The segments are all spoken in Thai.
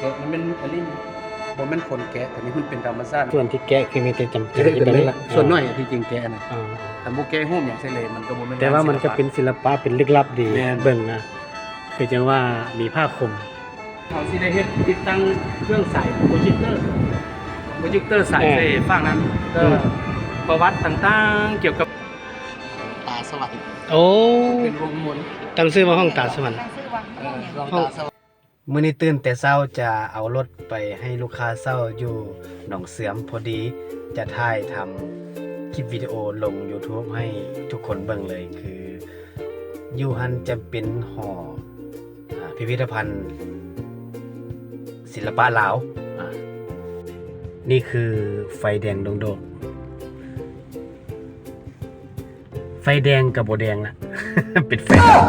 กะมันเป็นอันนี้บ่แม่นคนแกะอันนี้มันเป็นธรรมชาติส่วนที่แกะคือมีแต่จำ แกะ เป็น กัน แบบ เลย นี้ละ ส่วนน้อยที่จริงแกะน่ะ อ่า แต่บ่แกะฮู้อย่างใช่เลยมันก็บ่แม่น แต่ว่ามันก็เป็นศิลปะเป็นลึกลับดี แม่น เบิ่งนะคือจังว่ามีผ้าคลุม เขาสิได้เฮ็ดติดตั้งเครื่องใส่โปรเจคเตอร์ใส่ใส่ฝั่งนั้นก็ประวัติต่างๆเกี่ยวกับตาสวรรค์ โอ้ เป็นวงมนต์ ตั้งชื่อว่าห้องตาสวรรค์ ตั้งชื่อว่าห้อง ลองตาสวรรค์ มื้อนี้ตื่นแต่เช้าจะเอารถไปให้ลูกค้าเช้าอยู่หนองเสือมพอดีจะถ่ายทำคลิปวิดีโอลง YouTube ให้ทุกคนเบิ่งเลยคืออยู่หันจะเป็นหอพิพิธภัณฑ์ศิลปะลาวนี่คือไฟแดงโดกๆไฟแดงกับโบแดงนะ เป็นไฟแดง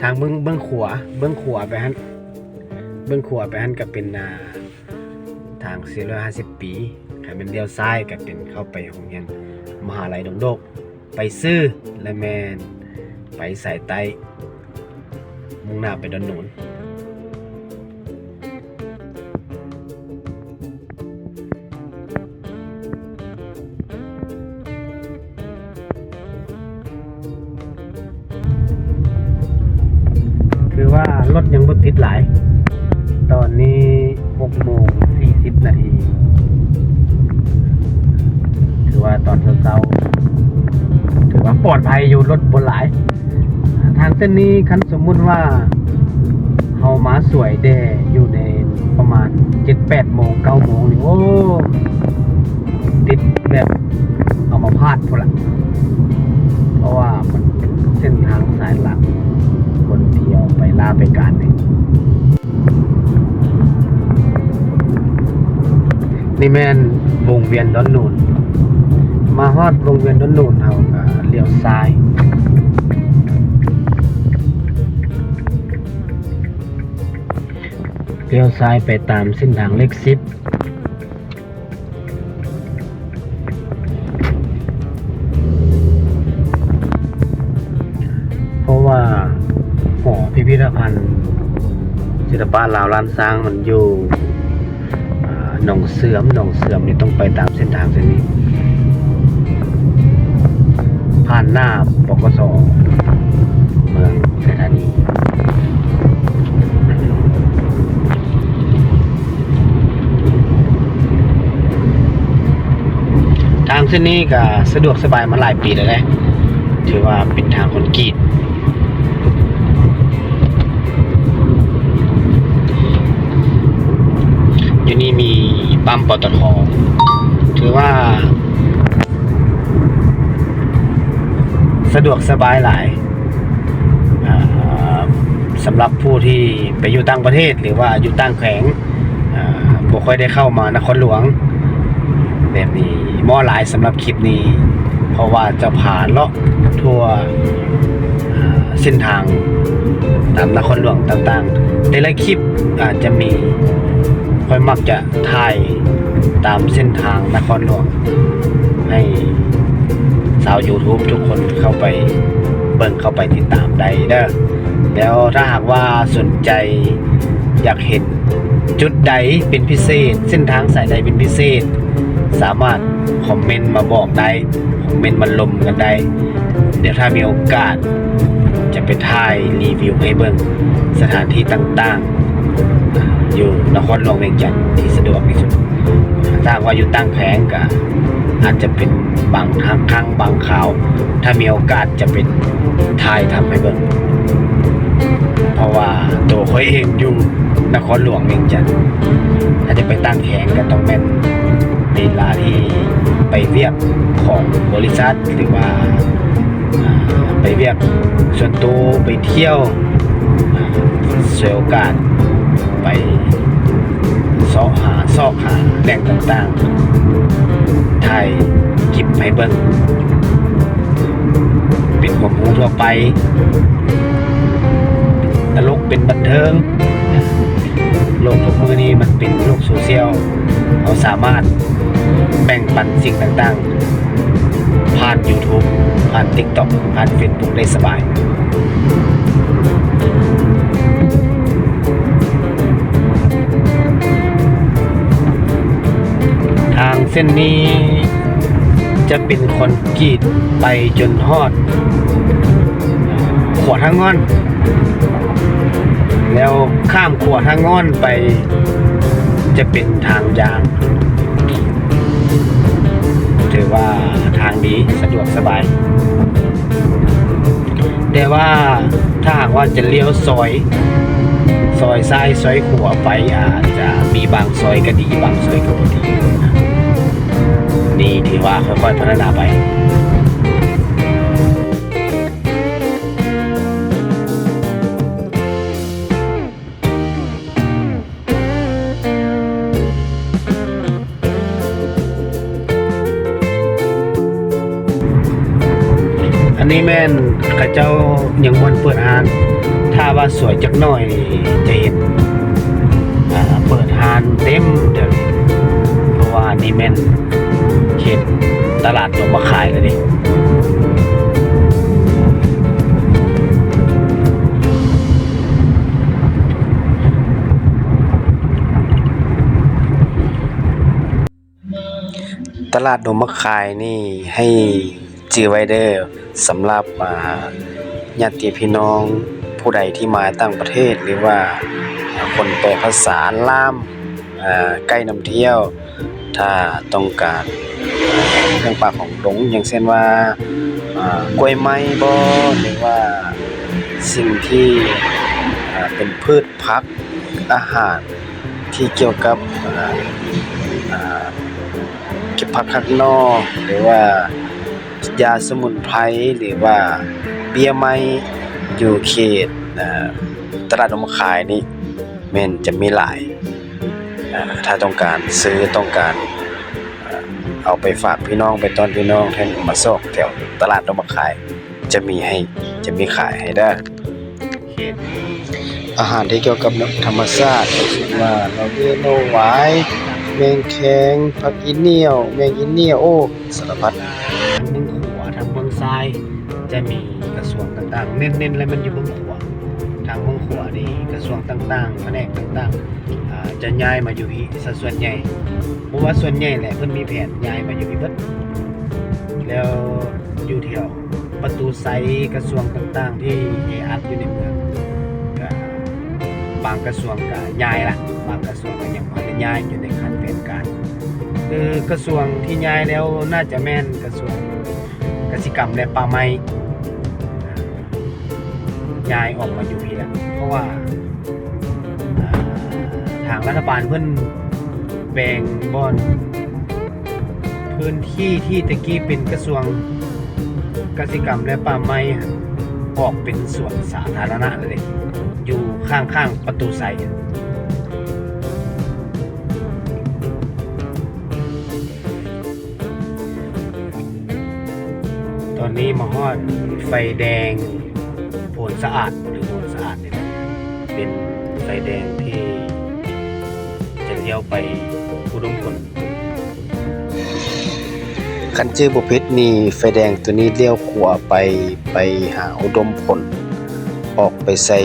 ทางเบื้องขวาไปหันก็เป็นทาง450 ปีถ้าเป็นเลี้ยวซ้ายก็เป็นเข้าไปโรงเรียนมหาลัยดงโดกไปซื้อและแมนไปสายใต้มุ่งหน้าไปดอนโหนนคือว่ารถยังบ่ติดหลายตอนนี้6:40 นาทีถือว่าตอนเช้าๆถือว่าปลอดภัยอยู่รถบ่หลายทางเส้นนี้คันสมมุติว่าเฮามาสวยแด่อยู่ในประมาณ 7-8 โมง 9 โมงนี่โอ้ติดแบบเอามาพาดพุ่นละเพราะว่ามันเส้นทางสายหลักคนเที่ยวไปลาไปการนี่แม่นวงเวียนดอนนูนมาฮอดวงเวียนดอนนูนเฮาก็เลี้ยวซ้ายไปตามเส้นทางเลข10เพราะว่าหอพิพิธภัณฑ์ศิลปะลาวล้านช้างมันอยู่หนองเสือมนี่ต้องไปตามเส้นทางเส้นนี้ผ่านหน้าปกส.เมืองสถานีทางเส้นนี้ก็สะดวกสบายมาหลายปีแล้วนะถือว่าเป็นทางคอนกรีตอยู่นี่มีปั๊มปตท.ถือว่าสะดวกสบายหลายสำหรับผู้ที่ไปอยู่ต่างประเทศหรือว่าอยู่ต่างแขวงบ่ค่อยได้เข้ามานครหลวงแบบนี้เหมาะหลายสำหรับคลิปนี้เพราะว่าจะผ่านเลาะทั่วเส้นทางตามนครหลวงต่างๆแต่ละคลิปอาจจะมีค่อยมักจะถ่ายตามเส้นทางนครหลวงให้ชาว YouTube ทุกคนเข้าไปเบิ่งเข้าไปติดตามได้เด้อแล้วถ้าหากว่าสนใจอยากเห็นจุดใดเป็นพิเศษเส้นทางสายใดเป็นพิเศษสามารถคอมเมนต์มาบอกได้คอมเมนต์มาลมกันได้เดี๋ยวถ้ามีโอกาสจะไปถ่ายรีวิวให้เบิ่งสถานที่ต่างๆอยู่นครหลวงเวียงจันทร์ที่สะดวกที่สุดถ้าว่าอยู่ตั้งแขวงก็อาจจะเป็นบางครั้งบางคราวถ้ามีโอกาสจะเป็นถ่ายทำให้เบิ่งเพราะว่าตัวเขาเองอยู่นครหลวงเวียงจันทร์ถ้าจะไปตั้งแขวงก็ต้องแม่นเวลาที่ไปเวียกของบริษัทหรือว่าไปเวียกส่วนตัวไปเที่ยวเสียโอกาสไปซอกหาแหล่งต่างๆถ่ายคลิปให้เบิ่งเป็นความรู้ทั่วไปตลกเป็นบันเทิงโลกทุกมื้อนี้มันเป็นโลกโซเชียลเราสามารถแบ่งปันสิ่งต่างๆผ่าน YouTube ผ่าน TikTok ผ่าน Facebook ได้สบาย ทางเส้นนี้จะเป็นคอนกรีตไปจนฮอดขวทางงอน แล้วข้ามขวทางงอนไปจะเป็นทางยางถือว่าทางนี้สะดวกสบายแต่ว่าถ้าหากว่าจะเลี้ยวซอยซ้ายซอยขวาไปอาจจะมีบางซอยก็ดีบางซอยก็บ่ดีนี่ถือว่าค่อยๆพัฒนาไปอันนี้แม่นข้าเจ้ายังบ่เปิดร้าน ถ้าว่าสวยจักหน่อยจะเห็นเปิดร้านเต็มเดี๋ยวนี้เพราะว่านี่แม่นเขตตลาดตัวมาขายเลยดิตลาดดงมะขายนี่ให้จื่อไว้เด้อสำหรับญาติพี่น้องผู้ใดที่มาต่างประเทศหรือว่าคนแปลภาษาลาวใกล้นำเที่ยวถ้าต้องการเครื่องปากของดงอย่างเช่นว่ากล้วยไม้บ่หรือว่าสิ่งที่เป็นพืชผักอาหารที่เกี่ยวกับเก็บผักข้างนอกหรือว่ายาสมุนไพรหรือว่าเบี้ยไม้อยู่เขตตลาดดงมะขายนี่แม่นจะมีหลายถ้าต้องการซื้อต้องการเอาไปฝากพี่น้องไปต้อนพี่น้องแทนมาซอกแถวตลาดดงมะขายจะมีขายให้ได้อาหารที่เกี่ยวกับธรรมชาติเช่นว่าเราเรียนเอาหวายแมงแคงผักอีเหนี่ยวแมงอีเหนี่ยวโอ้สารพัดทางเมืองขวาทางเมืองซ้ายจะมีกระทรวงต่างๆเน้นๆแล้วมันอยู่เมืองขวาทางเมืองขวานี่กระทรวงต่างๆแผนกต่างๆจะย้ายมาอยู่ที่ส่วนใหญ่เพราะว่าส่วนใหญ่แหละเพิ่นมีแผนย้ายมาอยู่ที่เบิดแล้วอยู่แถวประตูไซกระทรวงต่างๆที่แออัดอยู่ในเมืองก็บางกระทรวงก็ย้ายละบางกระทรวงก็ยังบ่ได้ย้ายอยู่ในขั้นเป็นการคือกระทรวงที่ย้ายแล้วน่าจะแม่นกระทรวงกสิกรรมและป่าไม้ย้ายออกมาอยู่พี่แล้วเพราะว่าทางรัฐบาลเพิ่นแบ่งบ่อนพื้นที่ที่ตะกี้เป็นกระทรวงกสิกรรมและป่าไม้ออกเป็นสวนสาธารณะเลยอยู่ข้างๆประตูไซตอนนี้มาฮอดไฟแดงโพนสะอาดหรือโพนสะอาดเนี่ยเป็นไฟแดงที่จะเลี้ยวไปอุดมพลคันชื่อบ่ผิดนี่ไฟแดงตัวนี้เลี้ยวขวาไปหาอุดมพลออกไปใส่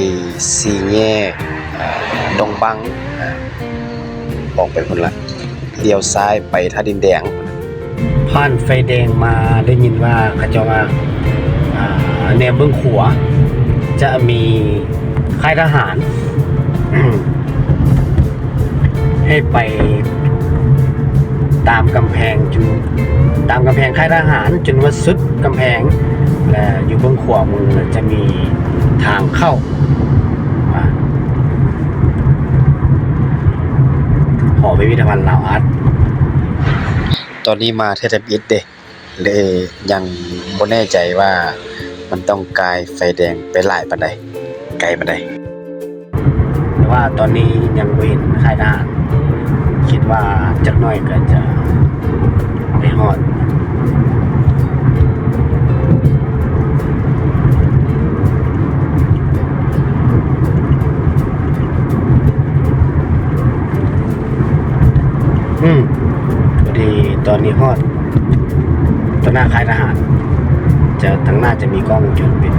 สี่แยกดงบังออกไปพุ่นละเลี้ยวซ้ายไปท่าดินแดงผ่านไฟแดงมาได้ยินว่าเขาเจ้าว่าแนวเบื้องขวาจะมีค่ายทหาร ให้ไปตามกำแพงค่ายทหารจนว่าสุดกำแพงและอยู่เบื้องขวามือจะมีทางเข้าหอพิพิธภัณฑ์ลาวอาร์ตตอนนี้มาเทศบาลเด้เลยยังบ่แน่ใจว่ามันต้องกายไฟแดงไปหลายปานใดไกลปานใดแต่ว่าตอนนี้ยังบ่เห็นค่ายทหารคิดว่าจักหน่อยก็จะไปฮอดพอดีตอนนี้ฮอดตอนหน้าค่ายทหารจะทางหน้าจะมีกล้องวงจรปิด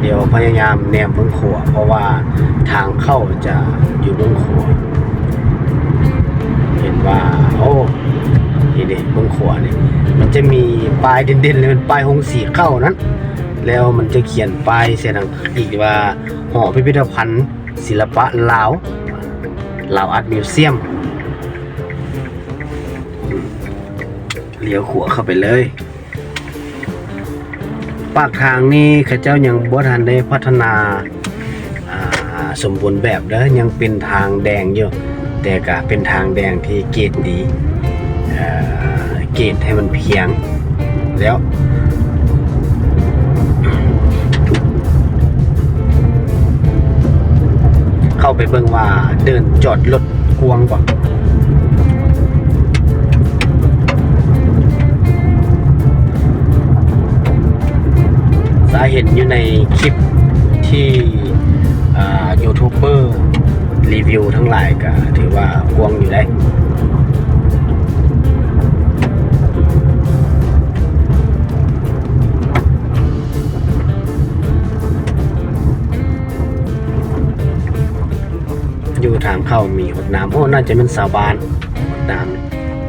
เดี๋ยวพยายามแนมเบื้องขวาเพราะว่าทางเข้าจะอยู่เบื้องขวาเห็นว่าโอ้นี่เด็กเบื้องขวาเนี่ยมันจะมีป้ายเด่นๆเลยเป็นป้ายหงสีเข้านั้นแล้วมันจะเขียนป้ายเสียงอีกว่าหอพิพิธภัณฑ์ศิลปะลาวอาร์ตมิวเซียมเลี้ยวขวาเข้าไปเลยปากทางนี้ข้าเจ้ายังบ่ทันได้พัฒนาสมบูรณ์แบบเด้อยังเป็นทางแดงอยู่แต่ก็เป็นทางแดงที่เกรดดีเกรดให้มันเพียงแล้วเข้าไปเบิ่งว่าเดินจอดรถกวางกว่าสาเหตุอยู่ในคลิปที่ยูทูบเบอร์รีวิวทั้งหลายก็ถือว่ากวางอยู่ได้อยู่ทางเข้ามีหดน้ำโอ้น่าจะเป็นสาวบานหดน้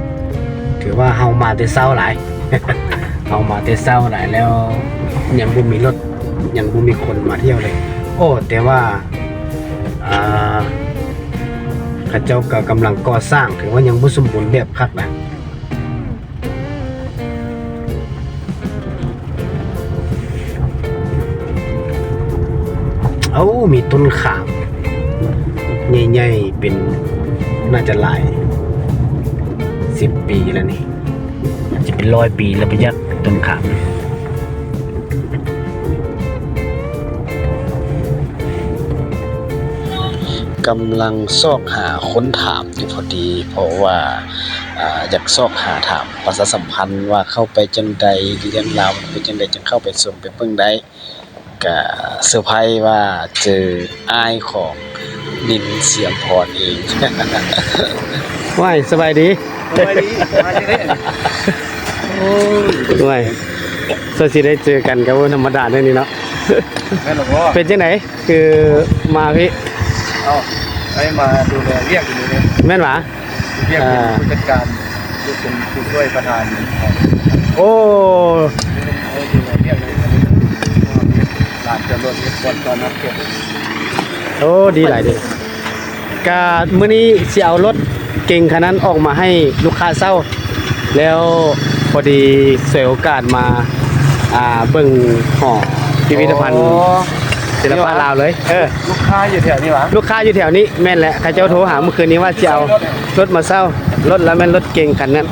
ำถือว่าเฮามาแต่เช้าหลาย เฮามาแต่เช้าหลายแล้วยังบ่มีรถยังบ่มีคนมาเที่ยวเลยโอ้แต่ว่าข้าเจ้าก็กำลังก่อสร้างถือว่ายังบ่สมบูรณ์แบบคักนะเอ้ามีต้นขามใหญ่ๆเป็นน่าจะหลาย10 ปีแล้วนี่อาจจะเป็น100 ปีแล้วไปยักต้นขามกำลังซอกหาค้นถามอยู่พอดีเพราะว่าอยากซอกหาถามประชาสัมพันธ์ว่าเข้าไปจังใดเรื่องราวมันเป็นจังใดจะเข้าไปชมไปเบิ่งได้ก็เซอร์ไพรส์ว่าเจออ้ายของนินเสียมพรเอง ว้ายสบายดีสบายดีมาจังได๋โอ้ย ว้ายสวัสดีได้เจอกันกับธรรมดาเด้นี่เนาะ แม่นบ่ เป็นจังไดคือมาพี่เอ้าให้มาดูแลเรียกอยู่นี่ แม่นหวะเรียกเป็นผู้จัดการเป็นผู้ช่วยประธานของ โอ้ดูแลเรียกเลยร้านจอดรถบนตอนนับเก็บโอ้ดีหลายดีกะมื้อนี้สิเอารถเก่งคันนั้นออกมาให้ลูกค้าเช่าแล้วพอดีสวยโอกาสมาเบิ่งหอพิพิธภัณฑ์ศิลปะลาวเลยลูกค้าอยู่แถวนี้หรอลูกค้าอยู่แถวนี้แม่นแหละข้าเจ้าโทรหาเมื่อคืนนี้ว่าจะเอารถมาเช่ารถแล้วแม่นรถเก่งคันนั้น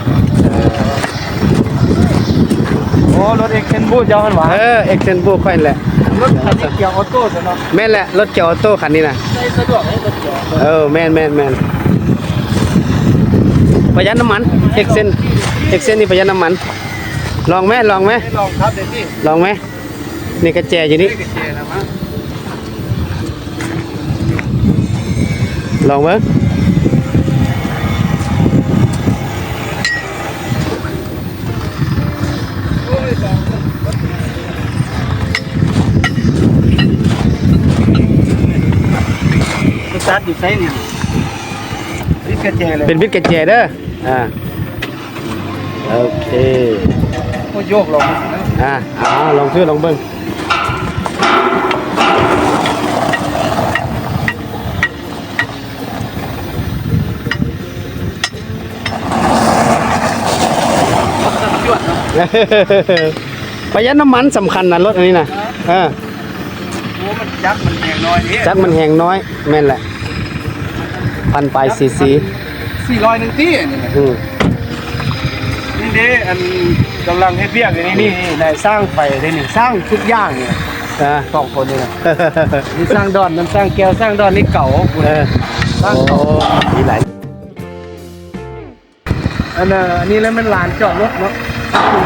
โอ้รถเอ็กเซนบูเจ้าหั่นหว่าเอ็กเซนบูค่อยแหละรถคันนี้เกียร์ออโต้จ้ะเนาะแม่นแหละรถเกียร์ออโต้คันนี้น่ะใช้สะดวกให้รถเกียร์แม่นประหยัดน้ำมันเอ็กเซนนี่ประหยัดน้ำมันลองไหมลองครับเด็กพี่ลองไหมนี่กระแจอยู่นี่ลองเบิ้งสตาร์ทอยู่ไสเนี่ยวิดกระแจเลยเป็นวิดกระแจเด้อโอเคโอ้โยกลองลองลองเบิ้งประหยัดน้ำมันสำคัญนะรถอันนี้นะโอ้มันจักมันแหงน้อยนี่จักมันแหงน้อยแม่นแหละ1,000 ปลายซีซี400นึงตี้นี่นี่เด้อันกำลังเฮ็ดเวียกอยู่นี่ได้สร้างไฟได้นี่สร้างทุกอย่างนี่2คนนี่นะนี่สร้างดอนมันสร้างแก้วสร้างดอนนี่เก่าสร้างเก่ามีหลายอันนี้แล้วมันลานจอดรถเนาะ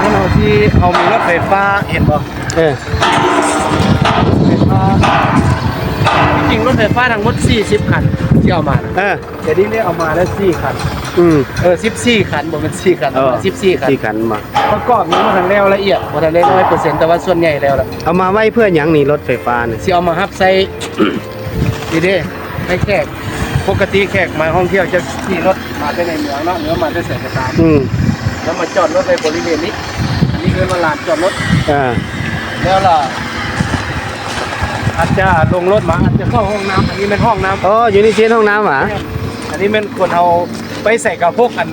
คุณเราที่เอามีรถไฟฟ้าเห็นบ่ไฟฟ้า จริงรถไฟฟ้าทั้งหมด40คันที่เอามานะ แต่นี่ได้เอามาแล้ว4คัน 14คันบ่เป็น4คัน14คัน 4คันมา ประกอบนี้มันทันแล้วละเอียดบ่ทันได้100%แต่ว่าส่วนใหญ่แล้วล่ะ เอามาไว้เพื่อหยังนี่รถไฟฟ้านี่ สิเอามารับใส่ ดีเด้ให้แขกปกติแขกมาท่องเที่ยวจะขี่รถมาได้ในเมืองเนาะหรือว่ามาได้แสนกระตาม แล้วมาจอดรถในบริเวณนี้อันนี้คือมาลานจอดรถ แล้วล่ะอาจจะลงรถมาอาจจะเข้าห้องน้ำอันนี้เป็นห้องน้ำ อ๋ออยู่นี่เช่นห้องน้ำหรอ อันนี้เป็นคนเอาไปใส่กับพวกอัน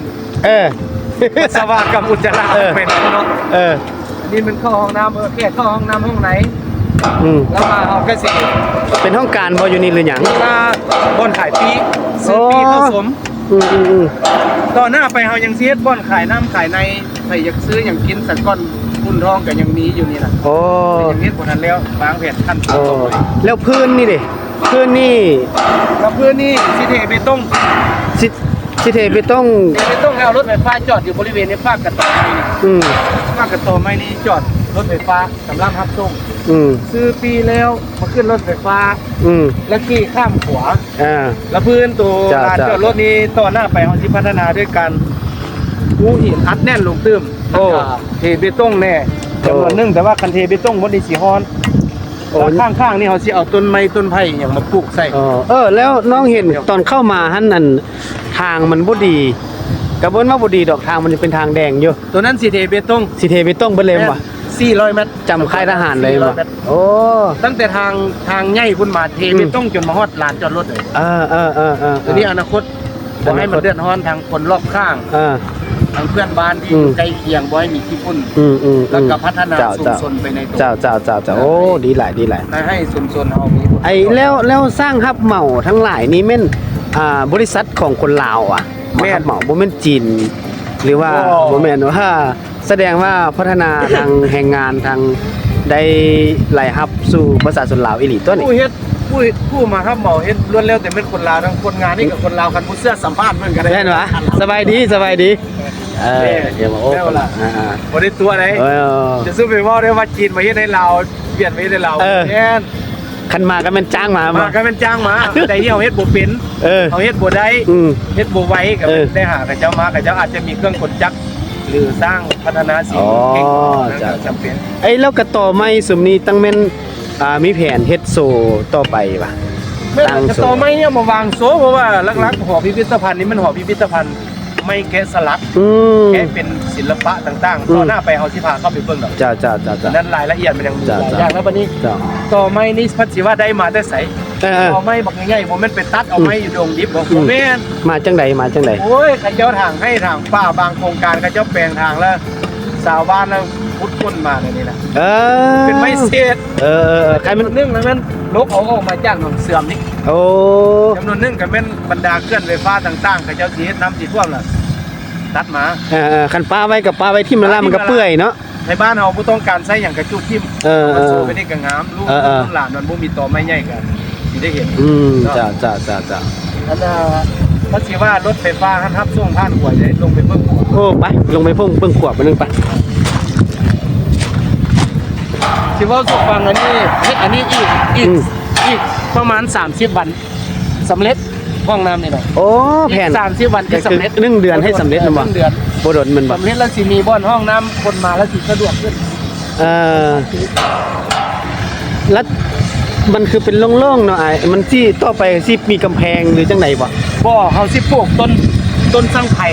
ปัสสาวะกับอุจจาระเป็นเนาะอันนี้มันเข้าห้องน้ำแค่เข้าห้องน้ำห้องไหนแล้วมาเอาก็สิ เป็นห้องการบอยู่นี่หรือหยัง มาบอนขายปีซื้อปีผสมต่อหน้าไปเฮายังเสียดบ่อนขายน้ำขายในใครอยากซื้ออย่างกินสักก้อนคุณทองก็ยังมีอยู่นี่นะ โอ้ ยังเฮ็ดบ่ทันแล้ววางแผนขั้นตอนต่อไป แล้วพื้นนี่ดิพื้นนี่ กับพื้นนี่สิเทไปต้อง สิเทไปต้อง ไปต้องแล้วรถไฟฟ้าจอดอยู่บริเวณนี้ภาคกระต่อไม้นี่ภาคกระต่อไม้นี่จอดรถไฟฟ้าสำหรับรับส่งซื้อปีแล้วมาขึ้นรถไฟฟ้าแล้วขี่ข้ามขวาแล้วพื้นตัวลานจอดรถนี้ต่อหน้าไปเฮาสิพัฒนาด้วยกันปูหินอัดแน่นลงตื้มเทเบตงแน่จำนวนนึงแต่ว่าคันเทเบตงบ่ได้สิฮ้อนแล้วข้างๆนี่เขาสิเอาต้นไม้ต้นไผ่อย่างมาปลูกใส่แล้วน้องเห็นตอนเข้ามาหั่นนั่นทางมันบ่ดีกระบวนว่าบ่ดีดอกทางมันจะเป็นทางแดงอยู่ตัวนั้นสิเทเบตงเบิดเลยว่ะ400 เมตรจำค่ายทหารเลยว่ะโอ้ตั้งแต่ทางใหญ่พุ่นมาเทเบตงจนมาฮอดลานจอดรถเลยตัวนี้อนาคตบ่ให้มันเดือดร้อนทางคนรอบข้างทางเพื่อนบ้านที่อยู่ใกล้เคียงบ่ให้มีขี้ฝุ่นแล้วก็พัฒนาชุมชนไปในตัวเจ้าโอ้ดีหลายให้ชุมชนเฮามีแล้วสร้างฮับเหมาทั้งหลายนี้แม่นบริษัทของคนลาวอ่ะแม่นเหมาบ่แม่นจีนหรือว่าบ่แม่นว่าแสดงว่าพัฒนาทางแรงงานทางได้ไหลฮับสู่ประชาชนลาวอีหลีตัวนี้ผู้มาฮับเหมาเฮ็ดล้วนแล้วแต่เป็นคนลาวทั้งคนงานนี่กับคนลาวคันผู้เสื้อสัมภาษณ์เพิ่นก็ได้แม่นวะสบายดีเดี๋ยวมาโอ้บ่ได้ตัวไหนจะสู้ไปว่าได้ว่าจีนมาเฮ็ดให้ลาวเปลี่ยนไปให้ลาวแม่นคันมาก็แม่นจ้างมาก็แม่นจ้างมาแต่ที่เฮาเฮ็ดบ่เป็นเฮาเฮ็ดบ่ได้เฮ็ดบ่ไหวก็ได้หากับเจ้ามากับเจ้าอาจจะมีเครื่องกลจักรหรือสร้างพัฒนาสิ่งเก่งจำเป็นแล้วก็ต่อไม้สุมนี้ตั้งแม่นมีแผนเฮ็ดโซต่อไปป่ะตั้งโซต่อไม้เนี่ยมาวางโซเพราะว่าลักๆหอพิพิธภัณฑ์นี้มันหอพิพิธภัณฑ์ไม่แกะสลักแกะเป็นศิลปะต่างๆต่อหน้าไปเฮาสิพาเข้าไปเบิ่งดอกจ้านั้นรายละเอียดมันยังมีหลายอย่างแล้วบัดนี้ต่อไม้นี่พัดสิว่าได้มาแต่ไสต่อไม้บักใหญ่ๆบ่แม่นไปตัดเอาไม้อยู่ดงดิบบ่แม่นมาจังได๋โอ้ยเขาเจ้าทางให้ทางป้าบางโครงการเขาเจ้าแปลงทางแล้วชาวบ้านน่ะพุดก้นมานี่นะเป็นไม้เศษใครมันนึงแล้วมันลกเอาออกมาจากหนองเสื่อมนี่จำนวนนึงก็แม่นบรรดาเคลื่อนไฟฟ้าต่างๆเขาเจ้าสิเฮ็ดน้ำสิท่วมล่ะตัดมาคันป้าไว้กับป้าไว้ทิ่มแล้วมันก็เปื่อยเนาะในบ้านเฮาบ่ต้องการใช้หยังกระจุกทิ่มมันสู้ไปได้ก็งามลูกหลานมันบ่มีตอไม้ใหญ่กันสิได้เห็นจ้าอันเขาสิว่ารถไฟฟ้าทับส่งผ่านหัวได้ลงไปเบิ่งขวบไปลงไปเบิ่งขวบนึงไปสิว่าสุฟังอันนี้อีกประมาณ30 วันสำเร็จห้องน้ำนี่เนาะแผน30 วันที่สำเร็จ1 เดือนให้สำเร็จมั้ยบ่โดนมันบ่สำเร็จแล้วสิมีบ่อนห้องน้ำคนมาแล้วสิสะดวกขึ้นแล้วมันคือเป็นโล่งๆเนาะมันสิต่อไปสิมีกำแพงหรือจังได๋บ่เฮาสิปลูกต้นสังไผ่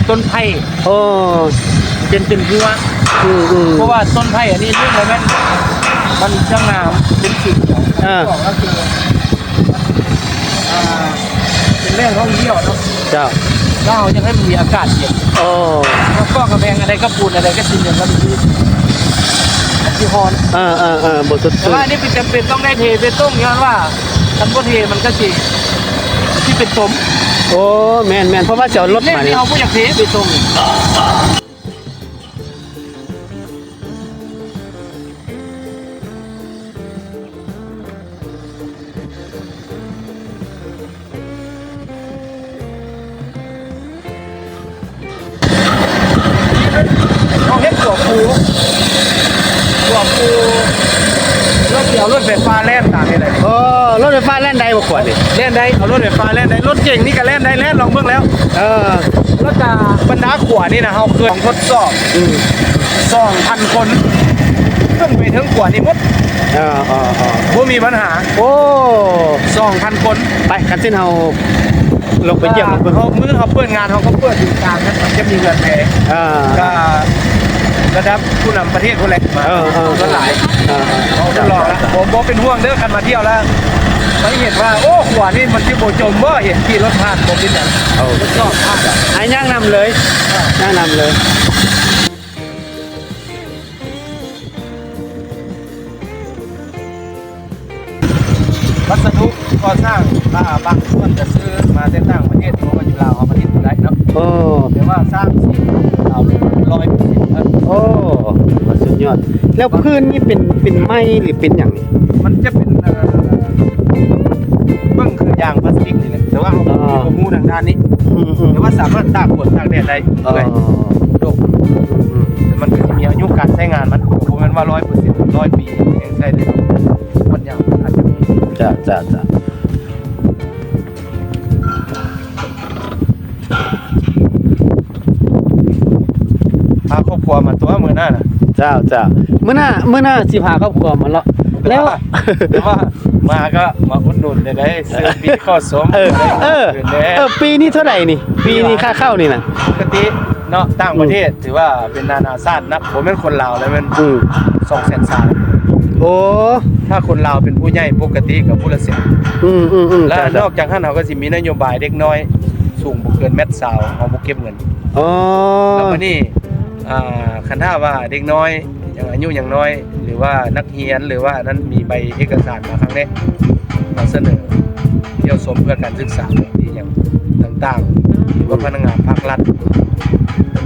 ต้นไผ่เป็นหัวเพราะว่าต้นไผ่อันนี้นึกแล้วมันช่างงามเป็นสีเขียวก็คือเป็นแหล่งท่องเที่ยวเนาะเราจะให้มันมีอากาศเย็นแล้วก็กระแพงอะไรก็ปูนอะไรก็สินอย่างนั้นที่ฮอนบ่สุดแต่ว่านี่เป็นจำเป็นต้องได้เทเป็นต้มย้อนว่าคันบ่เทมันก็สิที่เป็นสมแม่นเพราะว่าจะเอารถมาเนี่ยเอาผู้อยากเทเป็นต้มเฮ็ดตัวปูรถเกี่ยวรถไฟฟ้าแล่นตามนี่เลยร รถไฟฟ้าแล่นได้บ่ขวดนี่ แล่นได้เอารถไฟฟ้าแล่นได้รถเก่งนี่ก็แล่นได้แล่นลองเบิ่งแล้ว รถบรรดาขวานี่นะเฮาเคยทดสอบ 2,000 คนขึ้นไปถึงขวานี่หมดบ่มีปัญหา โอ้ 2,000 คน ไปคันเส้นเฮาลงไปเยี่ยม เฮามื้อเฮาเปิดงานเฮาก็เปิดอยู่กลางนั้นมันจะมีเงินแพงก็ระดับผู้นำประเทศคนแหละมาก็หลายเขาทดลองแล้วผมบ่เป็นห่วงเด้อคันมาเที่ยวแล้วไม่เห็นว่าโอ้ขวานี่มันสิบ่จมบ่เห็นขี่รถผ่านบ่เป็นหยังทดสอบผ่าน ไอ้ย่างนำเลยย่างนำเลย วัสดุก่อสร้างบางส่วนจะซื้อมาจากต่างประเทศที่ว่าอยู่ลาวเอามาติดได้เนาะ โอ้ แต่ว่าสร้างสิเรา100%ครับ โอ้สุดยอดแล้วพื้นนี่เป็นไม้หรือเป็นอย่างนี้ มันจะเป็นเบื้องคือยางพลาสติกนี่แหละแต่ว่าเอาหูทางด้านนี้แต่ว่าสามารถตากฝนตากแดดได้เลยโดกแต่มันก็จะมีอายุการใช้งานมันผมมันว่า100% 100 ปียังใช้ได้มันยาวอาจจะมี จ้ะพาครอบครัวมาตัวมือหน้าน่ะ เจ้าเมื่อหน้าสิพาครอบครัวมาเลาะแล้ว แต่ว่ามาก็มาอุดหนุนได้ซื้อปีข้อสมปีนี้เท่าไหร่นี่ปีนี้ค่าเข้านี่นะ ปกติเนาะต่างประเทศถือว่าเป็นนานาชาตินะผมเป็นคนลาวแล้วมัน200,000 โอ้ ถ้าคนลาวเป็นผู้ใหญ่ปกติกับผู้ละแสน แล้วนอกจากนั้นเขาก็สิมีนโยบายเด็กน้อยสูงบ่เกิน1.20 เมตรเขาบ่เก็บเงิน อ๋อ แล้ววันนี้คันถ้าว่าเด็กน้อยอย่างอายุอย่างน้อยหรือว่านักเรียนหรือว่านั้นมีใบเอกสารมาครั้งนี้เราเสนอเที่ยวชมเพื่อการศึกษาที่อย่างต่างๆหรือว่าพนักงานภาครัฐ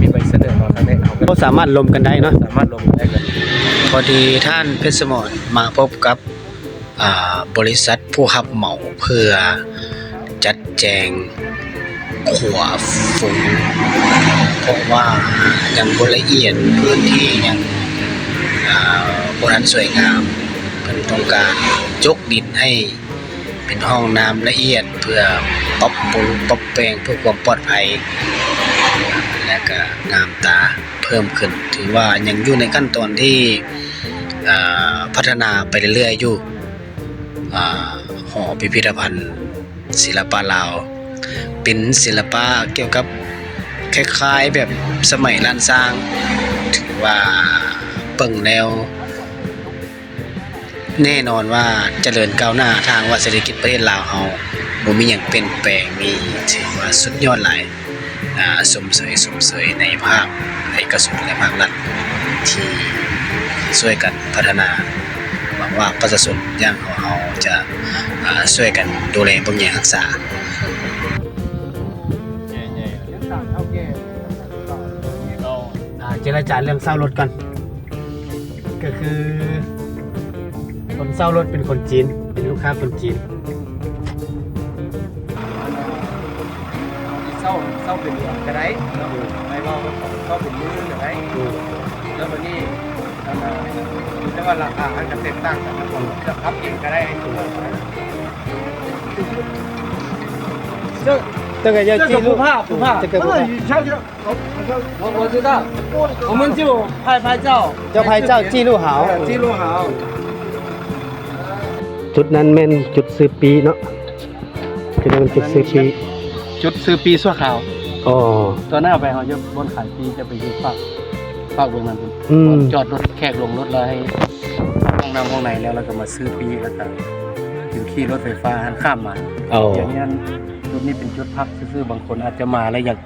มีใบเสนอมาครั้งนี้เขา ก็ ก็ สามารถลมกันได้เนาะ สามารถลงได้กัน พอดีท่านเพชรสมรมาพบกับบริษัทผู้รับเหมาเพื่อจัดแจงขวาฝุ่นเพราะว่ายังบ่ละเอียดพื้นที่ยังบ่ทันสวยงามเพิ่นต้องการยกดินให้เป็นห้องน้ำละเอียดเพื่อปรับปรุงปรับแปลงเพื่อความปลอดภัยและก็งามตาเพิ่มขึ้นถือว่ายังอยู่ในขั้นตอนที่พัฒนาไปเรื่อยๆอยู่หอพิพิธภัณฑ์ศิลปะลาวเป็นศิลปะเกี่ยวกับคล้ายๆแบบสมัยล้านสร้างถือว่าเบิ่งแล้วแน่นอนว่าเจริญก้าวหน้าทางว่าเศรษฐกิจประเทศลาวเฮาบ่มีหยังเปลี่ยนแปลงมีถือว่าสุดยอดหลายสมเสยในภาคเอกชนและภาครัฐที่ช่วยกันพัฒนาหวังว่าประชาชนอย่างเฮาจะช่วยกันดูแลบำรุงรักษาเจรจาเรื่องเช่ารถกันก็คือคนเช่ารถเป็นคนจีนเป็นลูกค้าคนจีนเศร้าเป็นเดือนก็ได้เนาะไม่ว่าเศร้าเป็นมื้อก็ได้แล้ววันนี้แต่ว่าราคาอาจจะแตกต่างกันนะผมจะพับเองก็ได้这个要记录不怕这个不怕下去了我知道我们就拍照就拍照记录好记录好จุดนั้นแม่นจุดซื้อปีเนาะจุดนั้นจุดซื้อปีจุดซื้อปีชั่วคราวอ๋อตอนหน้าไปเขาจะบนขายปีจะไปอยู่ฝากตรงนั้นจอดรถแขกลงรถแล้วให้ห้องน้ำห้องในแล้วก็มาซื้อปีแล้วก็ถึงขี่รถไฟฟ้าข้ามมาอย่างนี้จุดนี้เป็นจุดพักซื่อบางคนอาจจะมาแล้วอยาก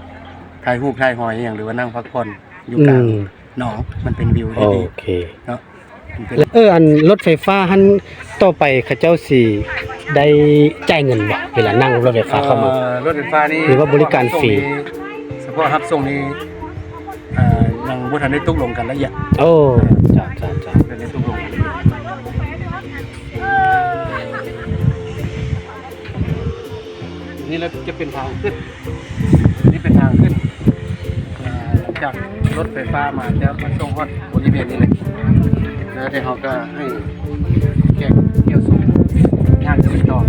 ถ่ายรูปถ่ายหอยอย่างหรือว่านั่งพักผ่อนอยู่กลางหนองมันเป็นวิวที่ดีโอเคเนาะอันรถไฟฟ้าหันต่อไปเขาเจ้าสิได้จ่ายเงินบ่เวลานั่งรถไฟฟ้าเข้ามารถไฟฟ้านี่หรือว่าบริการฟรีเฉพาะรับส่งนี่ยังบ่ทันได้ตกลงกันละเอียดโอ้จ้าได้ตกลงนี่เราจะเป็นทางขึ้นนี่เป็นทางขึ้นจากรถไฟฟ้ามาจะมาส่งฮอดบริเวณนี้เลยแล้วเดี๋ยวเขาก็ให้แขกเที่ยวชม ย่างจะไปจอด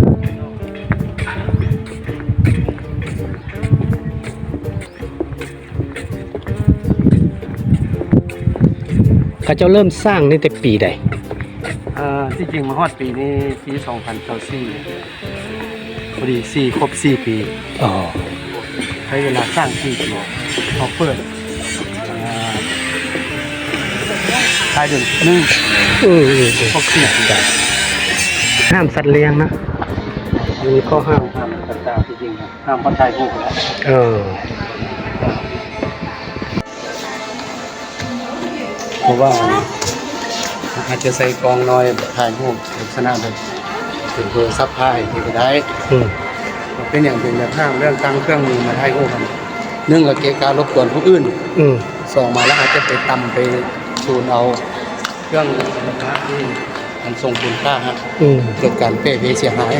เขาเจ้าเริ่มสร้างในแต่ปีใด ที่จริงมาฮอดปีนี้ปี2024พอดีครบ4 ปี อ๋อ ใช้เวลาสร้าง4 ปีเขาเปิดท้ายเดือน1ครบ4 ปี ห้ามสัตว์เลี้ยงนะมีข้อห้าม ต่างๆที่จริงห้ามคนไทยพูดแล้ว เพราะว่าอาจจะใส่กองน้อยถ่ายรูปลักษณะแบบเป็นเพื่อซับพายที่ก็ได้เป็นอย่างเป็นแบบห้ามเรื่องตั้งเครื่องมือมาถ่ายรูปกัน1ละเกะการรบกวนผู้อื่น2มาแล้วอาจจะไปตำไปชูนเอาเครื่องราคาที่มันทรงคุณค่าฮะเกิดการเปเสียหาย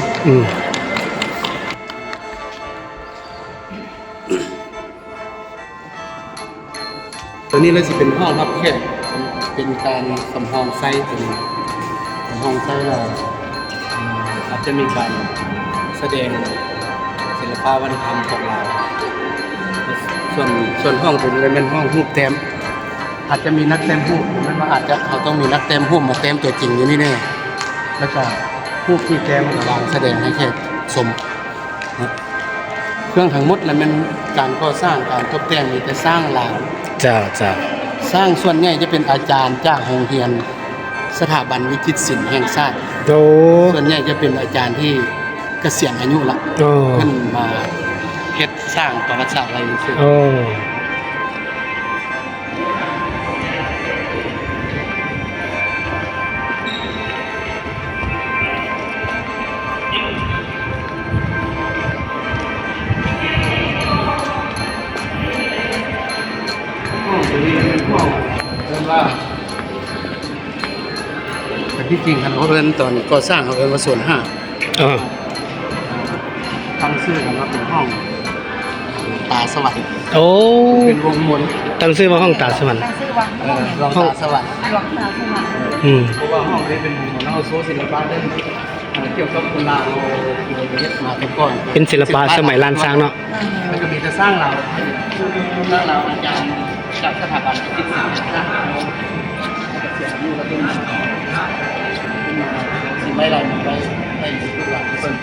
ตัวนี้เลยสิเป็นห้องรับแขกเป็นการสำรองไส้ตัวนี้สำรองไส้เราอาจจะมีการแสดงศิลปะวัฒนธรรมของเราส่วนห้องตัวนี้เป็นห้องรูปแต้มอาจจะมีนักแต้มรูปมันว่าอาจจะเขาต้องมีนักแต้มรูปมาแต้มตัวจริงอยู่นี่แน่แล้วก็รูปที่แต้มวางแสดงให้แขกชมเครื่องทั้งหมดแล้วมันการก่อสร้างการตกแต่งมีแต่สร้างหลังจ้าสร้างส่วนใหญ่จะเป็นอาจารย์จากโรงเรียนสถาบันวิจิตรศิลป์แห่งชาติส่วนใหญ่จะเป็นอาจารย์ที่เกษียณอายุละขึ้นมาเฮ็ดสร้างประวัติศาสตร์อะไรนี่สิแต่ที่จริงเขาเรียนตอนก่อสร้างเขาเรียนว่าส่วน5ตั้งชื่อกันว่าเป็นห้องตาสวรรค์เป็นวงมนตั้งชื่อว่าห้องตาสวรรค์ห้องตาสวรรค์เพราะว่าห้องนี้เป็นวงมนเอาโซศิลปะได้เกี่ยวกับคนลาวเฮ็ดมาแต่ก่อนเป็นศิลปะสมัยล้านช้างเนาะมันก็มีแต่สร้างเราอาจารย์จากสถาบันวิจิตรศิลป์สร้างเสียอายุแล้วเป็นสิ่งไม่ไรไปทุกหลังเพิ่น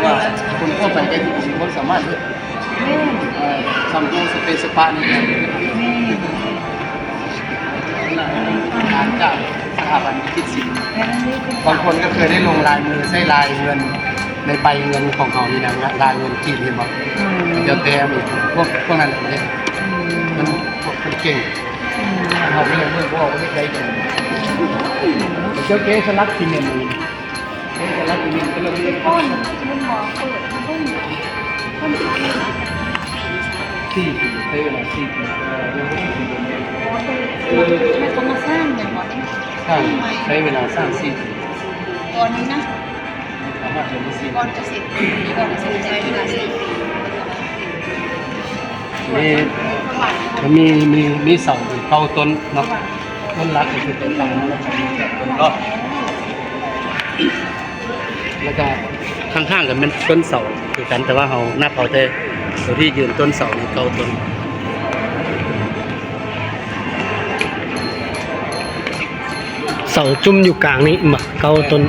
ว่าคนเข้าไปได้ทุกคนสามารถทำตัวสเปซสปานี่การจากสถาบันวิจิตรศิลป์บางคนก็เคยได้ลงลายมือใช้ลายเงินในใบเงินของเขานี่นะลายเงินกีบเห็นบ่เดี๋ยวแต้มพวกนั้นเลยมันพวกเก่งเขาไม่ยังเมื่อพวกนี้ได้กันเจ้าเก๋สลักกินเนี่ยมีสลักกินเนี่ยก็เลยเรียกต้นมันหมอเปิดต้นที่ใช้เวลา4 ปีไม่ต้องมาสร้างเหมือนหมอนี่ใช้เวลาสร้าง4 ปีตอนนี้นะก่อนจะเสร็จใช้เวลา4 ปีมีเสาเก้าต้นเนาะต้นรักก็คือต้นตาลแล้วก็แล้วก็ข้างๆกันเป็นต้นเสาคือกันแต่ว่าเขานับเอาแต่ตัวที่ยืนต้นเสาในเก้าต้นเสาจุ่มอยู่กลางนี้บ่เก้าต้น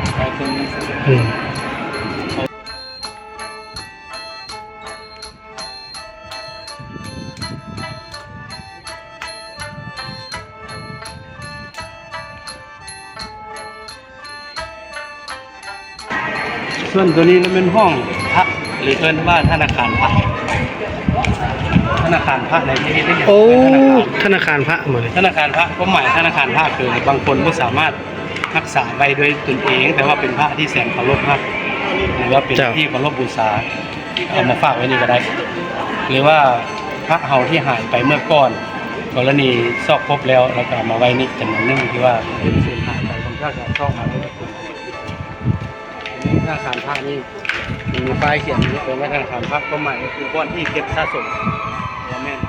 ส่วนตัวนี้มันเป็นห้องพระหรือเอิ้นว่าธนาคารพระในที่นี้ได้อย่างธนาคารพระเหมือนธนาคารพระก็หมายธนาคารพระคือบางคนก็สามารถรักษาไว้ด้วยตนเองแต่ว่าเป็นพระที่แสนเคารพมากหรือว่าเป็นที่เคารพบูชาเอามาฝากไว้นี่ก็ได้หรือว่าพระเฮาที่หายไปเมื่อก่อนกรณีซอกพบแล้วก็เอามาไว้นี่จำนวนนึงที่ว่าเป็นสูญหายไปผมก็จะซอกมาได้ธนาคารพระนี่มีป้ายเขียนอยู่ว่าธนาคารพระก็หมายคือก้อนที่เก็บสะสมแล้วแม่น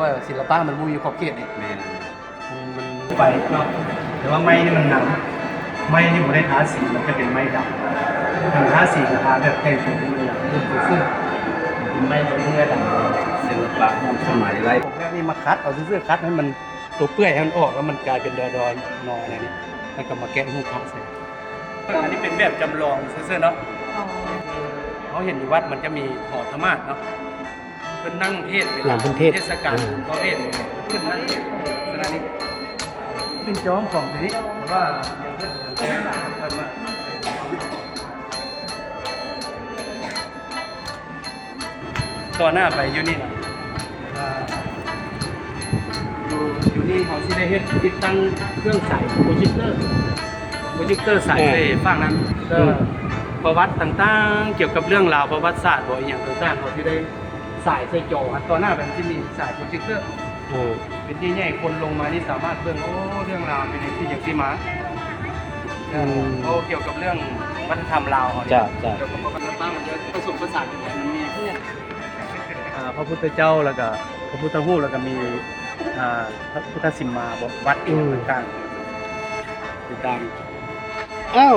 ว่าศิลปะมันบ่มีขอบเขตนี่ แม่น มัน ไปเนาะแต่ว่าไม้นี่มันหนักไม้นี่บ่ได้ทาสีมันก็เป็นไม้ดำถ้าทาสีก็ทาแบบแต่งตัวมันอย่างนี้ซื่อๆเป็นไม้ตัวเมื่อดำศิลปะของสมัยไร ผมแค่นี้มาคัดเอาซื่อๆคัดให้มันตัวเปื่อยให้มันออกแล้วมันกลายเป็นดอนๆนอนอะไรนี่แล้วก็มาแกะหูคักใส่อันนี้เป็นแบบจำลองซื่อๆเนาะ อ๋อ เขาเห็นอยู่วัดมันจะมีหอธรรมาสเนาะเพิ่นนั่งเทศน์ หลังเพิ่นเทศน์ เทศกาลเขาเทศน์ขึ้นนั่งเทศน์ขณะนี้เป็นจอมของทีนี้แต่ว่ายังเพิ่นเพิ่นมาต่อหน้าไปอยู่นี่นะอ่าอยู่นี่เขาสิได้เฮ็ดติดตั้งเครื่องใส่โปรเจคเตอร์ใส่ไปฝั่งนั้นก็ประวัติต่างๆ เกี่ยวกับเรื่องราวประวัติศาสตร์บ่อหย่างต่างๆเขาที่ได้สายใส่จอต่อหน้าแบบที่มีสายโปรเจคเตอร์เป็นที่ใหญ่คนลงมานี่สามารถเบิ่งโอ้เรื่องราวเป็นที่อย่างที่มาโอ้เกี่ยวกับเรื่องวัฒนธรรมลาวเขาเนี่ยเกี่ยวกับวัฒนธรรมมันจะผสมผสานกันมันมีพวกพระพุทธเจ้าแล้วก็พระพุทธรูปแล้วก็มีพระพุทธสิมมาบอกวัดอีกต่างๆติดตาม อ้าว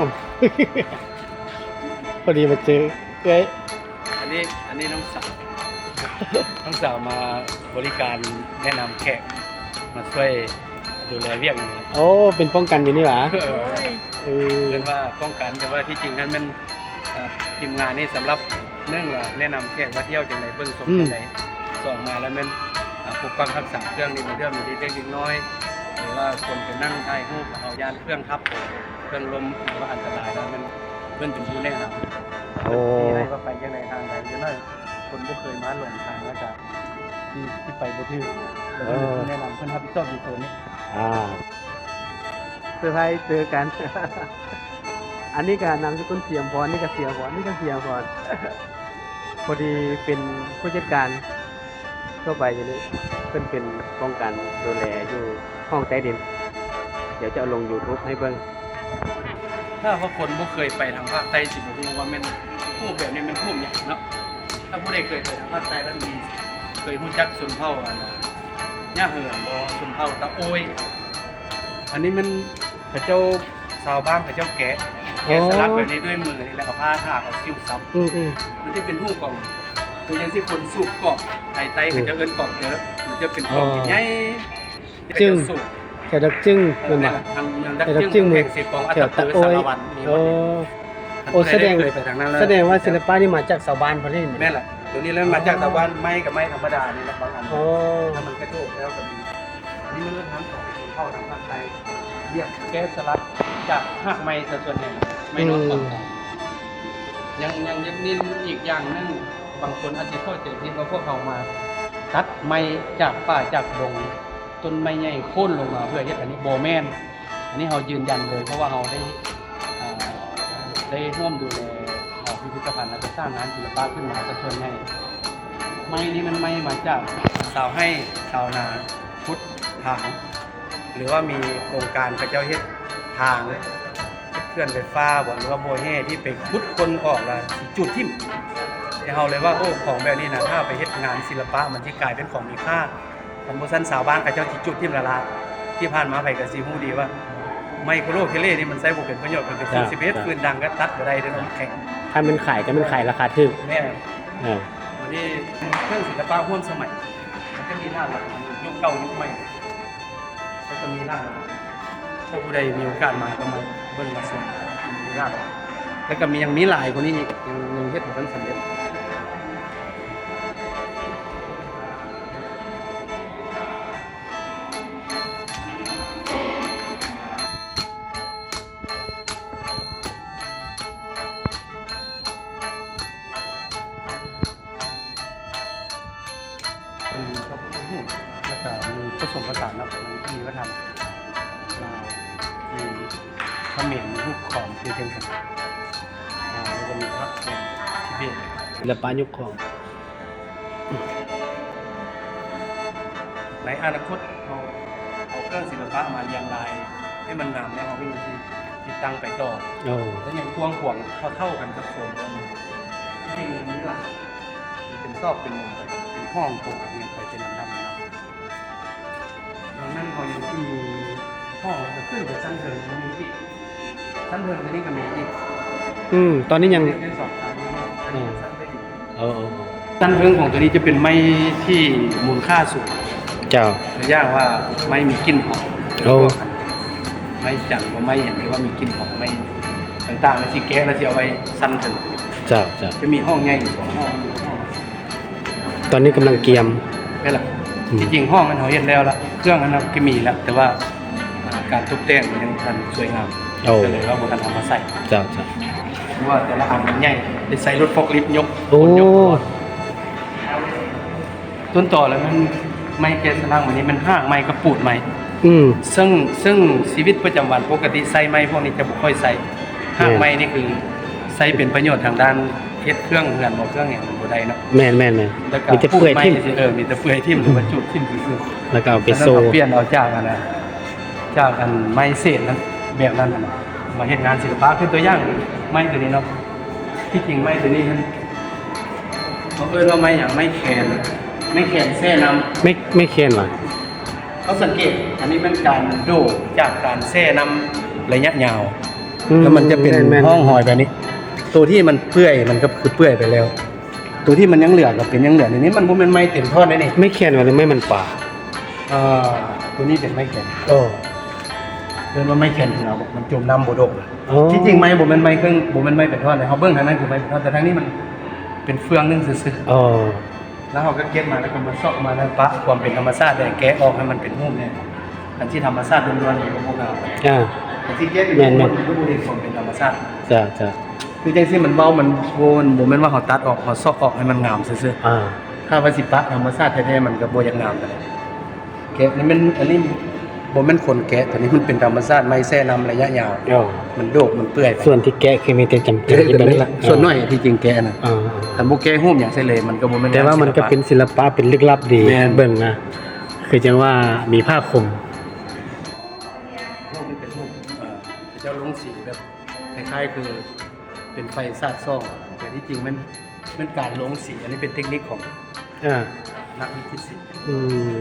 พอดีมาเจอเอ้ย อันนี้น้องสาว น้องสาวมาบริการแนะนำแขกมาช่วยดูแลเวียกนี้ โอ้เป็นป้องกันอยู่นี่หว่า โอ้ย เรียกว่าป้องกันแต่ว่าที่จริงนั้นมันทีมงานนี่สำหรับเนื่องว่าแนะนำแขกว่าเที่ยวจังไหนเบิ่งสมจังไหนส่งมาแล้วมันปกปักรักษาเครื่องนี่มันเรื่องอยู่ที่เล็กน้อยหรือว่าคนจะนั่งถ่ายรูปเอายานเครื่องทับเครื่องลมหรือว่าอันตรายแล้วมันเพื่อนเป็นผู้แนะนำ โอ้ ที่ให้ว่าไปยังไงทางไหนจะน้อยคนบ่เคยมาหลงทางแล้วก็ที่ไปบ่ถึกแล้วก็เป็นผู้แนะนำเพิ่นรับผิดชอบอยู่ตัวนี้ เซอร์ไพรส์เจอกัน อันนี้ก็นำสกุลเสียมพรนี่ก็เสียมพรนี่ก็เสียมพร พอดีเป็นผู้จัดการทั่วไปอย่างนี้เพิ่นเป็นป้องกันดูแลอยู่ห้องใต้ดิน เดี๋ยวจะเอาลง YouTube ให้เบิ่ง ถ้าว่าคนบ่เคยไปทางภาคใต้สิบ่รู้ว่าแม่นภูมิแบบนี้มันภูมิใหญ่เนาะถ้าผู้ใดเคยไปทางภาคใต้แล้วมีเคยรู้จักชนเผ่าอันย่าเหือบ่ชนเผ่าตะโอยอันนี้มันพระเจ้าชาวบ้านพระเจ้าแกะสลักแบบนี้ด้วยมือนี่แล้วก็ผ้าถากเอาคิ้วซ้ำมันจะเป็นรูปของตัวอย่างที่คนสูบกรอบไทยเขาจะเอิ้นกรอบเยอะมันจะเป็นกรอบใหญ่จึงสูบ แต่ดักจึ้งเป็นบ่ ทางเมืองดักจึ้งแห่งสิบของอัตตปือสารวัตรมี โอ้ วัน โอ้แสดง เคยไปทางนั้นแล้ว แสดงว่าศิลปะนี่มาจากชาวบ้านพอดี แม่นแหละตัวนี้เริ่มมาจากตะวันไม้กับไม้ธรรมดานี่แหละบางอัน โอ้ ถ้ามันกระโดดแล้วก็มีอันนี้มันเริ่มทำของเข้าทางภาคใต้เรียกแก๊สสลัดจากหักไม้ซะส่วนใหญ่ไม่นอนก่อนยังนี่อีกอย่างนึงบางคนอาจจะเข้าใจผิดว่าพวกเขามาตัดไม้จากป่าจากดงต้นไม้ใหญ่โค่นลงมาเพื่อเฮ็ดอันนี้บ่แม่นอันนี้เรายืนยันเลยเพราะว่าเราได้ร่วมดูแลพิพิธภัณฑ์และก็สร้างงานศิลปะขึ้นมาส่วนใหญ่ไม้นี้มันไม้มาจากชาวให้ชาวนาพุทธทางหรือว่ามีโครงการพระเจ้าเฮ็ดทางเคลื่อนไฟฟ้าบ่หรือว่าโบแห่ที่ไปพุทธคนออกแล้วจุดทิ่มให้เฮาเลยว่าโอ้ของแบบนี้นะถ้าไปเฮ็ดงานศิลปะมันสิกลายเป็นของมีค่าของบ่ซั่นชาวบ้านเขาเจ้าสิจุดทิ่มละลาที่ผ่านมาไผก็สิฮู้ดีว่าไมโครเคเล่นี่มันใช้บ่เป็นประโยชน์เป็นฟืน11ฟืนดังก็ตัดบ่ได้เด้อมันแข็ง ถ้ามันขายก็มันขายราคาถูก แม่ อ่า วันนี้เครื่องศิลปะร่วมสมัยมันจะมีหน้าหลักยุคเก่ายุคใหม่ก็จะมีหน้าหลักถ้าผู้ใดมีโอกาสมาก็มาเบิ่งมาชมมีหน้าหลักแล้วก็มียังมีหลายกว่านี้อีกยังเฮ็ดบ่ทันสำเร็จแล้วก็มีผสมผสานแล้วมีวัฒนธรรมลาวมีเขมรมีลูกของคือเช่นกันแล้วก็มีพระแห่งทิเบต ศิลปะยุคของ ในอนาคตเอาเครื่องศิลปะมาเรียงรายให้มันงามแล้วเอาไปติดตั้งไปต่อ โอ้ แล้วยังควงห่วงเท่ากันกับโซนจริงๆนี่หลักเป็นซอกเป็นมุมไปเป็นห้องปลูกเรียงไปเป็นลำดับนะครับ ห้องก็ขึ้นกับชั้นเทิงก็มีอีกชั้นเทิงตัวนี้ก็มีอีก ตอนนี้ยัง เป็นสองชั้นนี้อันนี้ชั้นไปอีก เออ ชั้นเทิงของตัวนี้จะเป็นไม้ที่มูลค่าสูง เจ้า ตัวอย่างว่าไม้มีกลิ่นหอม โอ้ ไม้จันทร์ว่าไม้อย่างนี้ว่ามีกลิ่นหอมไม้ต่างๆแล้วที่แก้แล้วที่เอาไว้ชั้นเทิง เจ้า จะมีห้องใหญ่อยู่สองห้อง ตอนนี้กำลังเกียม นี่แหละจริงๆห้องมันเขาเห็นแล้วละเครื่องนั้นก็มีแล้วแต่ว่าการตกแต่งมันยังทันสวยงาม โอ้ ก็เลยเราบทันเอามาใส่ เจ้า เพราะว่าแต่ละอันมันใหญ่ได้ใส่รถฟอกลิฟต์ยก โอ้ คนยกก่อนต้นต่อแล้วมันไม้แกะสลักวันนี้มันห้างไม้กระปูดไม้ ซึ่งชีวิตประจำวันปกติใส่ไม้พวกนี้จะบ่ค่อยใส่ห้างไม้นี่คือใส่เป็นประโยชน์ทางด้านเฮ็ดเครื่องเรือนบ่เครื่องอย่างมันบ่ได้เนาะ แม่น แล้วก็ มีแต่เปื่อย ไม้ ทิ่ม นี่สิมีแต่เปื่อยทิ่มหรือว่าจุดทิ่มซื่อๆ แล้วก็เอาไป แล้ว โซ่ ก็เปลี่ยนเอาจากอันนะจากอันไม้เศษนั้นแบบนั้นน่ะมาเฮ็ดงานศิลปะคือตัวอย่างไม้ตัวนี้เนาะที่จริงไม้ตัวนี้มันเขาเอิ้นว่าไม้หยังไม้แคนแช่น้ำ ไม่เคียนว่ะ เขาสังเกตอันนี้เป็นการโดดจากการแช่น้ำระยะยาว แล้วมันจะเป็น แม่น ห้องหอยแบบนี้ ตัวที่มันเปื่อยมันก็คือเปื่อยไปแล้ว ตัวที่มันยังเหลือก็เป็นยังเหลือในนี้มันบ่แม่นไม้เต็มท่อนเลยนี่ ไม่เคียนว่ะหรือไม่มันป่า ตัวนี้เป็นไม้แข็ง โอ้ เดินว่าไม้แข็งของเรามันจมน้ำบ่ดก อ๋อ ที่จริงไม้บ่แม่นไม้เครื่องบ่แม่นไม้เป็นท่อนเลยเฮาเบิ่งทางนั้นคือไม้เป็นท่อนแต่ทางนี้มันเป็นเฟืองนึงซื่อ อ๋อ ๆแล้วเฮาก็เก็บมาแล้วก็มาเซาะมาแล้วปะความเป็นธรรมชาติได้แกะออกให้มันเป็นรูปเนี่ยอันที่ธรรมชาติล้วนๆนี่ก็พวกเรา อ่า แต่ที่เก็บอยู่ แม่นๆ มันก็บ่ได้ความเป็นธรรมชาติ จ้า คือจังซี่มันเว้ามันโวนบ่แม่นว่าเฮาตัดออกเฮาเซาะออกให้มันงามซื่อ อ่า ๆถ้าว่าสิปะธรรมชาติแท้ๆมันก็บ่อยากงามปานใดแกะนี่มันอันนี้บ่แม่นคนแกะแต่นี้มันเป็นธรรมชาติไม้แช่น้ำระยะยาว โอ้ มันโดกมันเปื่อยไป ส่วนที่แกะคือมีแต่จำเป็น แกะแบบนี้ละส่วนน้อยที่จริงแกะน่ะ อ่า แต่บ่แกะฮู้อย่างใส่เลยมันก็บ่แม่น แต่ว่ามันก็เป็นศิลปะเป็นลึกลับดี แม่น เบิ่งนะคือจังว่ามีผ้าคลุม รูปนี้เป็นรูปเจ้าลงสีแบบคล้ายๆคือเป็นไฟสาดซ่องแต่ที่จริงมันการลงสีอันนี้เป็นเทคนิคของ อ่า นักวิจิตรศิลป์ อืม